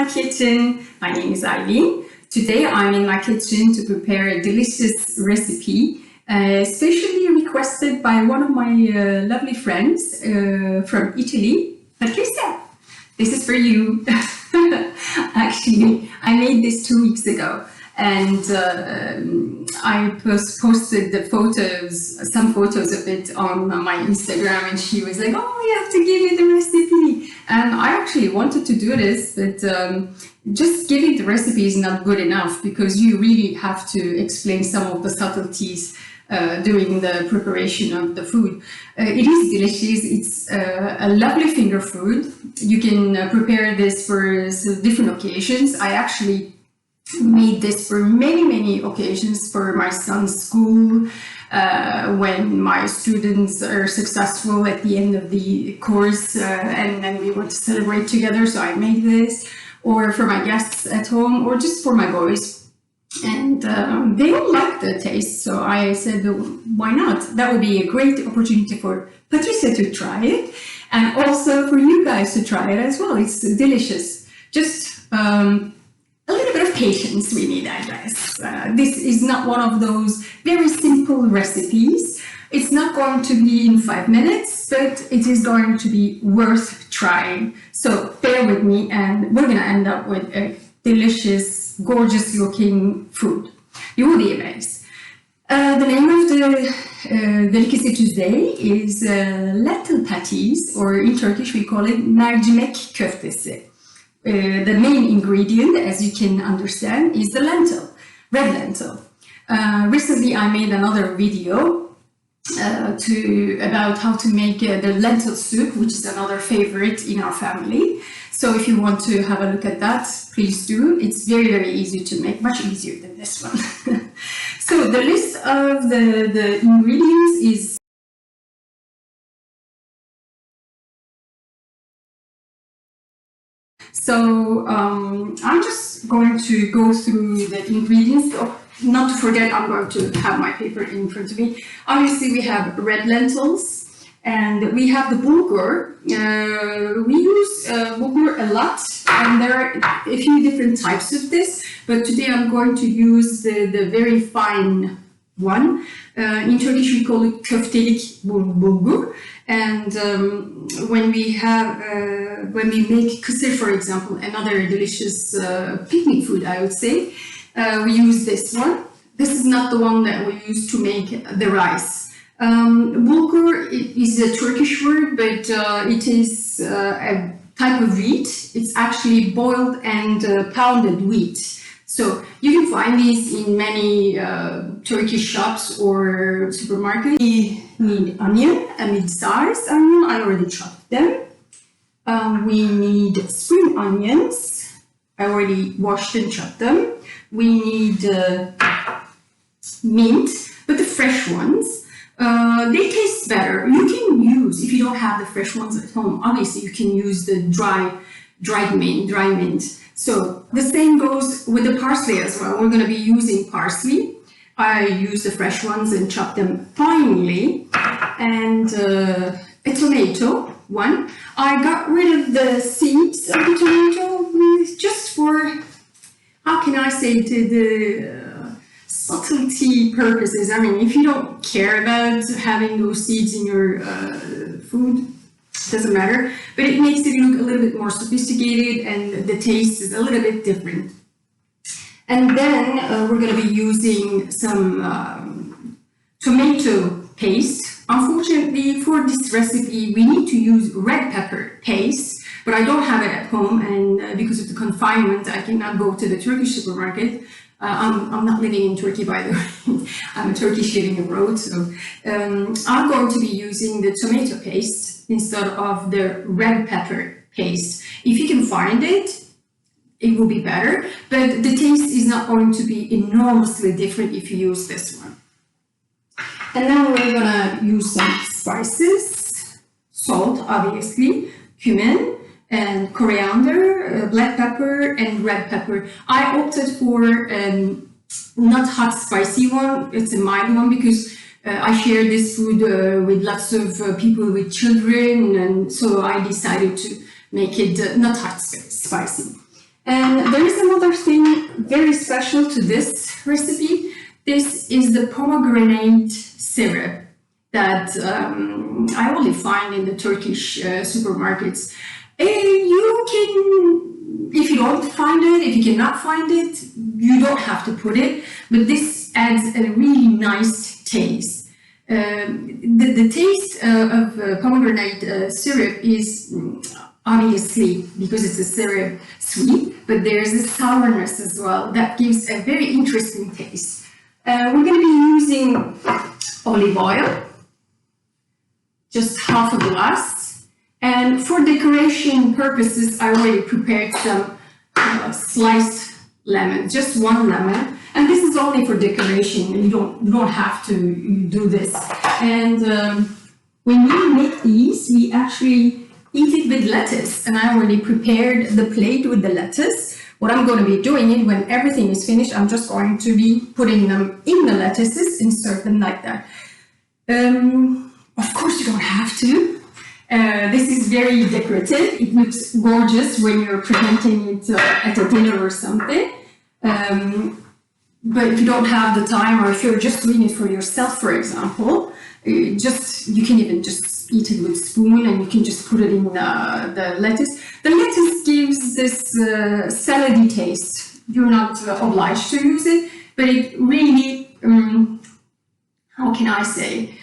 my kitchen. My name is Eileen. Today I'm in my kitchen to prepare a delicious recipe, especially requested by one of my lovely friends from Italy, Patricia. This is for you. Actually, I made this 2 weeks ago, and I posted the photos, some photos of it on my Instagram, and she was like, "Oh, you have to give me the recipe." And I actually wanted to do this, but just giving the recipe is not good enough, because you really have to explain some of the subtleties during the preparation of the food. It is delicious. It's a lovely finger food. You can prepare this for different occasions. I actually made this for many occasions for my son's school, when my students are successful at the end of the course, and then we want to celebrate together, so I made this, or for my guests at home, or just for my boys. And they all like the taste, so I said, why not? That would be a great opportunity for Patricia to try it, and also for you guys to try it as well. It's delicious. Just a little bit of patience we need, I guess. This is not one of those very simple recipes. It's not going to be in 5 minutes, but it is going to be worth trying. So bear with me, and we're gonna end up with a delicious, gorgeous looking food. You will be amazed. The name of the delicacy today is lentil patties, or in Turkish we call it mercimek köftesi. The main ingredient, as you can understand, is the lentil, red lentil. Recently I made another video about how to make the lentil soup, which is another favorite in our family. So if you want to have a look at that, please do. It's very easy to make, much easier than this one. So the list of the ingredients is I'm just going to go through the ingredients. Not to forget, I'm going to have my paper in front of me. Obviously, we have red lentils, and we have the bulgur. We use bulgur a lot, and there are a few different types of this, but today I'm going to use the very fine one. In Turkish, we call it köftelik bulgur. And when we make kısır, for example, another delicious picnic food, I would say, we use this one. This is not the one that we use to make the rice. Bulgur is a Turkish word, but it is a type of wheat. It's actually boiled and pounded wheat. So you can find these in many Turkish shops or supermarkets. We need onion, a mid-sized onion. I already chopped them. We need spring onions. I already washed and chopped them. We need mint, but the fresh ones. They taste better. You can use, if you don't have the fresh ones at home, obviously you can use the dry mint. So the same goes with the parsley as well. We're going to be using parsley. I use the fresh ones and chop them finely. And a tomato, one. I got rid of the seeds of the tomato just for, how can I say, the subtlety purposes. I mean, if you don't care about having those seeds in your food, doesn't matter, but it makes it look a little bit more sophisticated, and the taste is a little bit different. And then we're going to be using some tomato paste. Unfortunately, for this recipe, we need to use red pepper paste, but I don't have it at home, and because of the confinement, I cannot go to the Turkish supermarket. I'm not living in Turkey, by the way. I'm a Turkish living abroad, so I'm going to be using the tomato paste instead of the red pepper paste. If you can find it, it will be better, but the taste is not going to be enormously different if you use this one. And then we're gonna use some spices, salt, obviously, cumin, and coriander, black pepper, and red pepper. I opted for not hot spicy one, it's a mild one, because I share this food with lots of people with children, and so I decided to make it not hot spicy. And there is another thing very special to this recipe. This is the pomegranate syrup that I only find in the Turkish supermarkets. You can, if you don't find it, if you cannot find it, you don't have to put it, but this adds a really nice taste. The taste of pomegranate syrup is obviously, because it's a syrup, sweet, but there's a sourness as well that gives a very interesting taste. We're going to be using olive oil, just half a glass, and for decoration purposes, I already prepared some sliced lemon, just one lemon, and this is only for decoration. You don't have to do this. And when we make these, we actually eat it with lettuce, and I already prepared the plate with the lettuce. What I'm going to be doing is when everything is finished, I'm just going to be putting them in the lettuces and serve them like that. Of course, you don't have to. This is very decorative. It looks gorgeous when you're presenting it at a dinner or something. But if you don't have the time, or if you're just doing it for yourself, for example, you can even just eat it with a spoon, and you can just put it in the lettuce. The lettuce gives this salady taste. You're not obliged to use it, but it really, how can I say,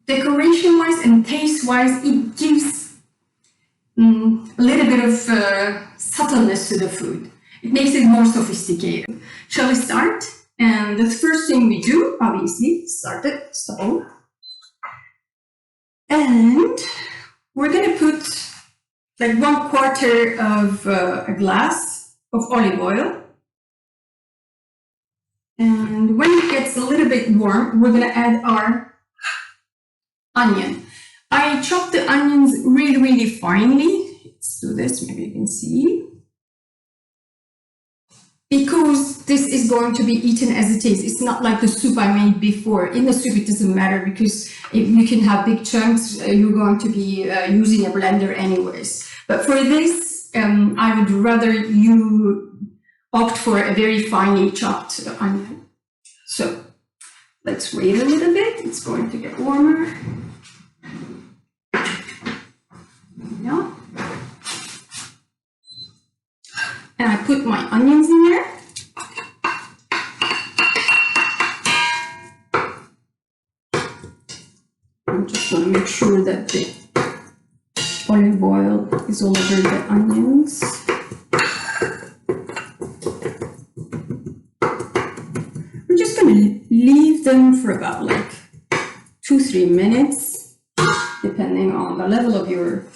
decoration-wise and taste-wise, it gives a little bit of subtleness to the food. It makes it more sophisticated. Shall we start? And the first thing we do, obviously, start the stove. And we're going to put like 1/4 of a glass of olive oil. And when it gets a little bit warm, we're going to add our onion. I chopped the onions really, really finely. Let's do this, maybe you can see. Because this is going to be eaten as it is. It's not like the soup I made before. In the soup, it doesn't matter because if you can have big chunks, you're going to be using a blender anyways. But for this, I would rather you opt for a very finely chopped onion. So let's wait a little bit. It's going to get warmer. Yeah. And I put my onions in there. I'm just going to make sure that the olive oil is all over the onions. We're just going to leave them for about like 2-3 minutes, depending on the level of your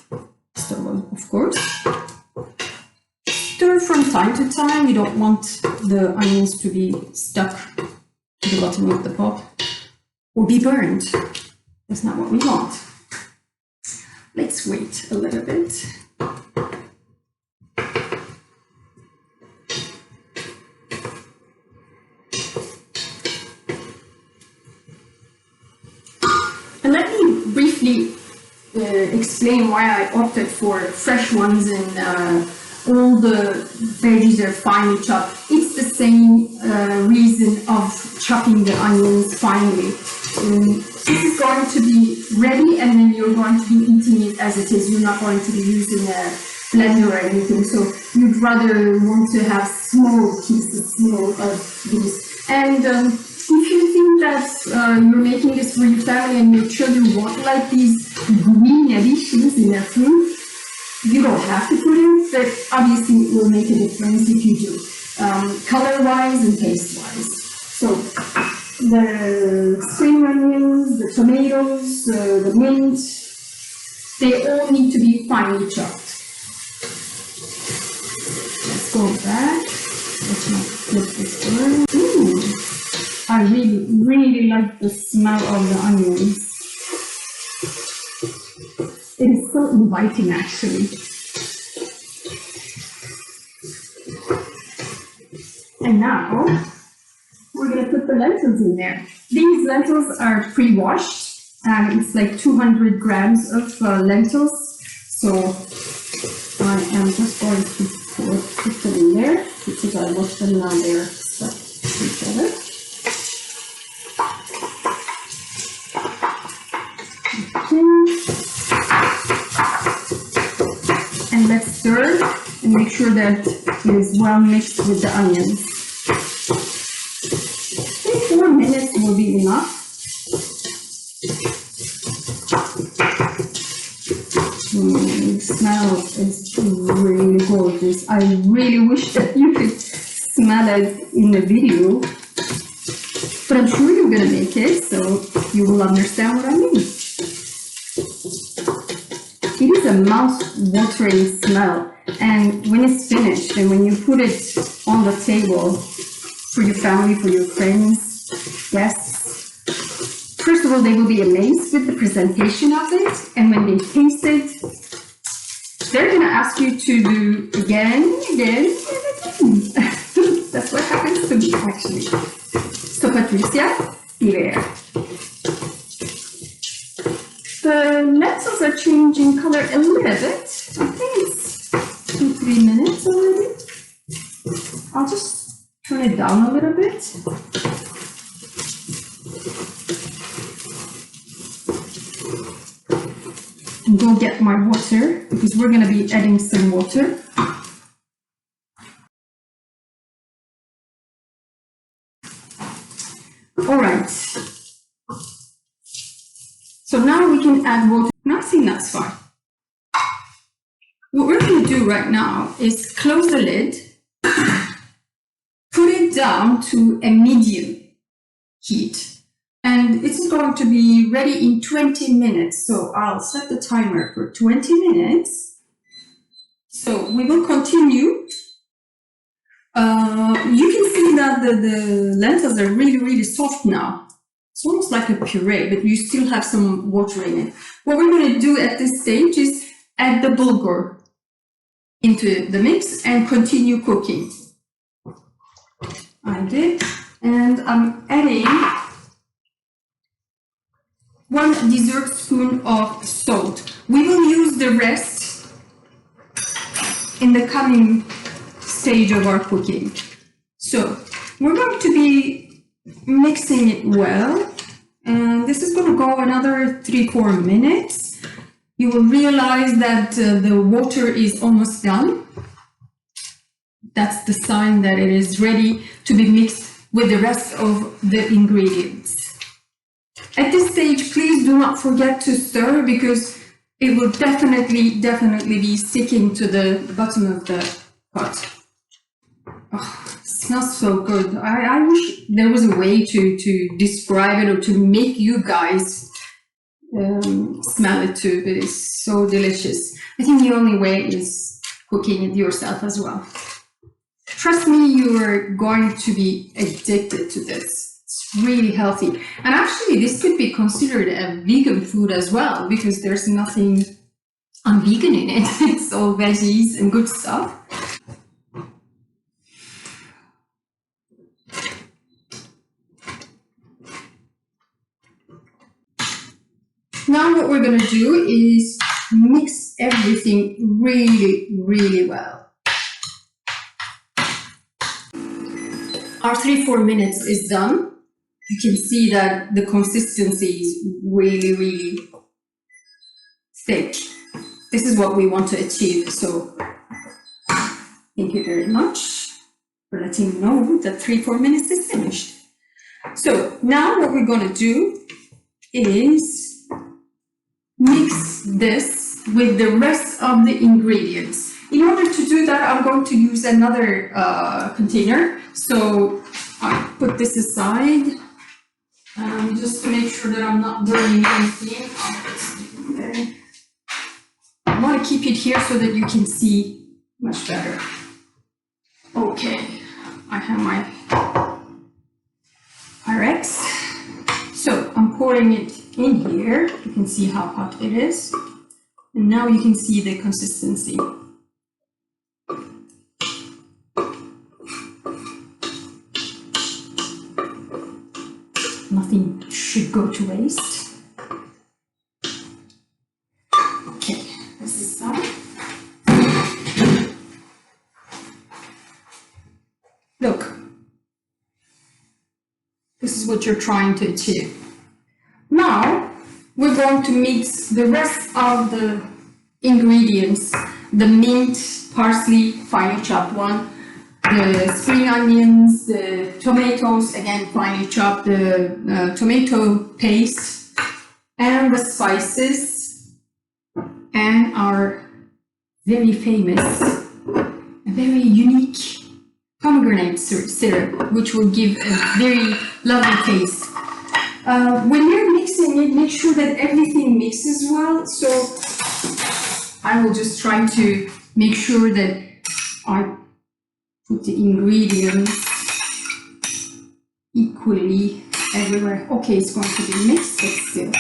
stove, of course. Stir from time to time. You don't want the onions to be stuck to the bottom of the pot or be burned. That's not what we want. Let's wait a little bit. And let me briefly explain why I opted for fresh ones and all the veggies are finely chopped. It's the same reason of chopping the onions finely. This is going to be ready, and then you're going to be eating it as it is. You're not going to be using a blender or anything. So you'd rather want to have small pieces, of these. And if you think that you're making this for your family and your children won't like these green additions in their food, you don't have to put it, but obviously it will make a difference if you do, color-wise and taste-wise. So the spring onions, the tomatoes, the mint, they all need to be finely chopped. Let's go back. Let's not flip this one. I really, really like the smell of the onions. It is so inviting, actually. And now, we're going to put the lentils in there. These lentils are pre-washed, and it's like 200 grams of lentils. So I am just going to put them in there because I wash them now. They're stuck to each other. Okay. And let's stir and make sure that it is well mixed with the onions. 4 minutes will be enough. The smell is really gorgeous. I really wish that you could smell it in the video, but I'm sure you're gonna make it, so you will understand what I mean. It is a mouth-watering smell, and when it's finished and when you put it on the table for your family, for your friends, guests, first of all, they will be amazed with the presentation of it, and when they taste it, they're going to ask you to do again, again, and again. That's what happens to me, actually. So, Patricia, here. The lentils are changing color a little bit. I think it's 2-3 minutes already. I'll just turn it down a little bit. And go get my water because we're going to be adding some water. All right. So now we can add water. I think that's fine. What we're going to do right now is close the lid, put it down to a medium heat. And it's going to be ready in 20 minutes. So I'll set the timer for 20 minutes. So we will continue. You can see that the lentils are really, really soft now. It's almost like a puree, but you still have some water in it. What we're going to do at this stage is add the bulgur into the mix and continue cooking. I did. And I'm adding 1 dessert spoon of salt. We will use the rest in the coming stage of our cooking. So we're going to be mixing it well, and this is going to go another 3-4 minutes. You will realize that the water is almost done. That's the sign that it is ready to be mixed with the rest of the ingredients. At this stage, please do not forget to stir because it will definitely be sticking to the bottom of the pot. Oh, it smells so good. I wish there was a way to describe it or to make you guys smell it too. It is so delicious. I think the only way is cooking it yourself as well. Trust me, you are going to be addicted to this. It's really healthy. And actually, this could be considered a vegan food as well because there's nothing un-vegan in it. It's all veggies and good stuff. Now what we're going to do is mix everything really, really well. Our 3-4 minutes is done. You can see that the consistency is really, really thick. This is what we want to achieve. So thank you very much for letting me know that 3-4 minutes is finished. So now what we're going to do is mix this with the rest of the ingredients. In order to do that, I'm going to use another container. So I put this aside just to make sure that I'm not burning anything. I'll put something there. I want to keep it here so that you can see much better. Okay, I have my Pyrex. So I'm pouring it in here. You can see how hot it is. And now you can see the consistency. Nothing should go to waste. Okay, this is done. Look, this is what you're trying to achieve. Now, we're going to mix the rest of the ingredients, the mint, parsley, finely chopped one, the spring onions, the tomatoes, again finely chopped, the tomato paste, and the spices, and our very famous, very unique pomegranate syrup, which will give a very lovely taste. When you're mixing it, make sure that everything mixes well. So I will just try to make sure that I put the ingredients equally everywhere. Okay, it's going to be mixed, but still.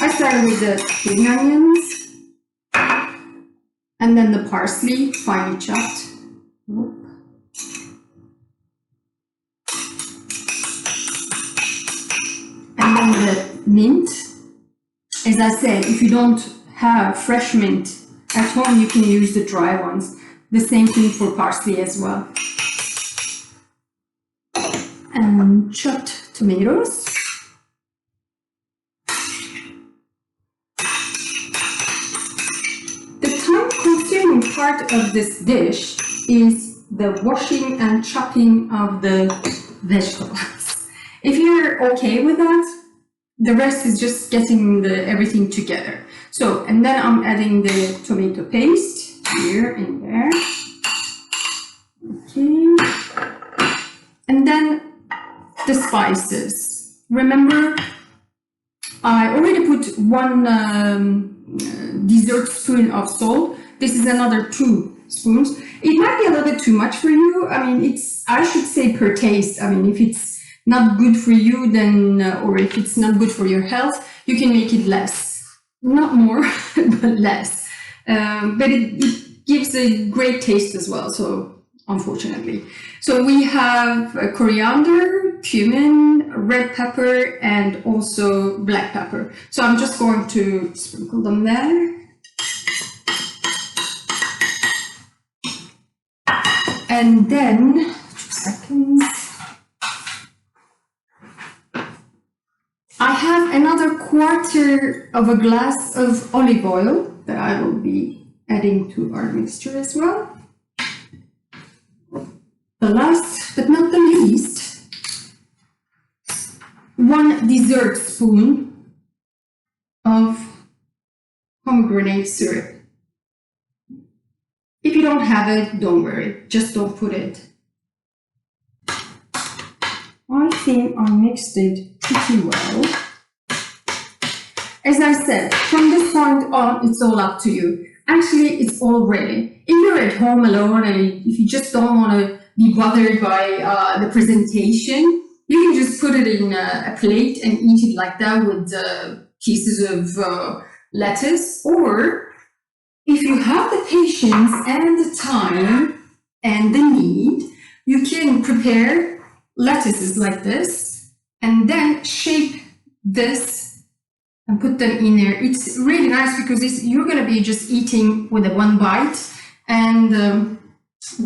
I started with the spring onions, and then the parsley, finely chopped. And then the mint. As I said, if you don't have fresh mint at home, you can use the dry ones. The same thing for parsley as well. And chopped tomatoes. The time-consuming part of this dish is the washing and chopping of the vegetables. If you're okay with that, the rest is just getting everything together. So, and then I'm adding the tomato paste here and there. Okay. And then the spices. Remember, I already put 1 dessert spoon of salt. This is another 2 spoons. It might be a little bit too much for you. I mean, I should say per taste. I mean, if it's not good for you, then, or if it's not good for your health, you can make it less. Not more, but less. But it gives a great taste as well, so unfortunately. So we have coriander, cumin, red pepper, and also black pepper. So I'm just going to sprinkle them there. And then, 2 seconds. I have another 1/4 of a glass of olive oil that I will be adding to our mixture as well. The last but not the least, 1 dessert spoon of pomegranate syrup. If you don't have it, don't worry, just don't put it. I think I mixed it pretty well. As I said, from this point on, it's all up to you. Actually, it's all ready. If you're at home alone and if you just don't want to be bothered by the presentation, you can just put it in a plate and eat it like that with pieces of lettuce. Or if you have the patience and the time and the need, you can prepare lettuces like this and then shape this and put them in there. It's really nice because you're going to be just eating with a 1 bite, and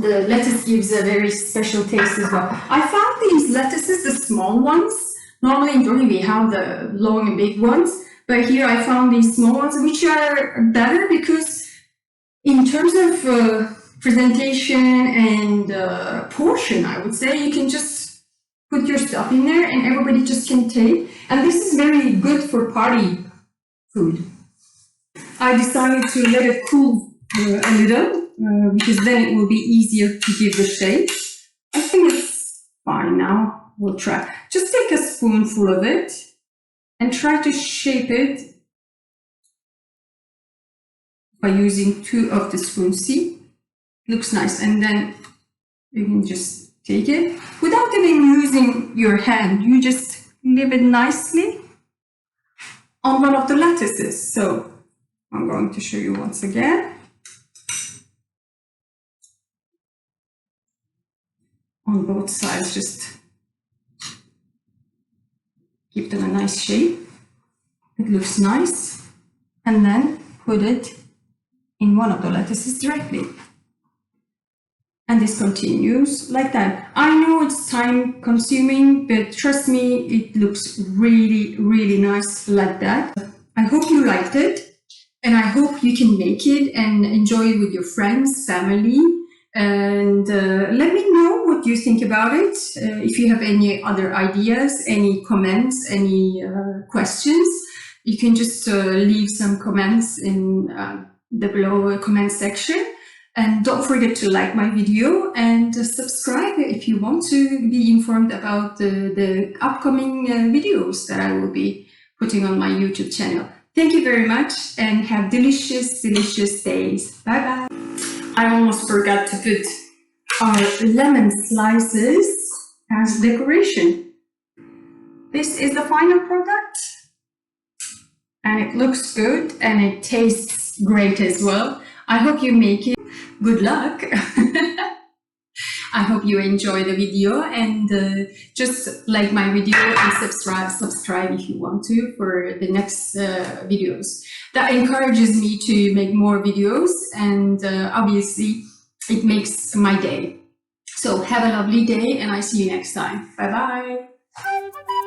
the lettuce gives a very special taste as well. I found these lettuces, the small ones. Normally in Italy we have the long and big ones, but here I found these small ones, which are better because in terms of presentation and portion, I would say, you can just put your stuff in there and everybody just can take. And this is very good for party food. I decided to let it cool a little because then it will be easier to give the shape. I think it's fine now. We'll try. Just take a spoonful of it and try to shape it by using 2 of the spoons. See? Looks nice. And then you can just take it without even using your hand. You just leave it nicely on one of the lettuces. So I'm going to show you once again. On both sides, just give them a nice shape. It looks nice. And then put it in one of the lettuces directly. And this continues like that. I know it's time consuming, but trust me, it looks really, really nice like that. I hope you liked it, and I hope you can make it and enjoy it with your friends, family, and let me know what you think about it. If you have any other ideas, any comments, any questions, you can just leave some comments in the below comment section. And don't forget to like my video and subscribe if you want to be informed about the upcoming videos that I will be putting on my YouTube channel. Thank you very much and have delicious, delicious days. Bye bye. I almost forgot to put our lemon slices as decoration. This is the final product. And it looks good and it tastes great as well. I hope you make it. Good luck. I hope you enjoy the video and just like my video and subscribe if you want to for the next videos. That encourages me to make more videos and obviously it makes my day. So have a lovely day and I see you next time. Bye bye.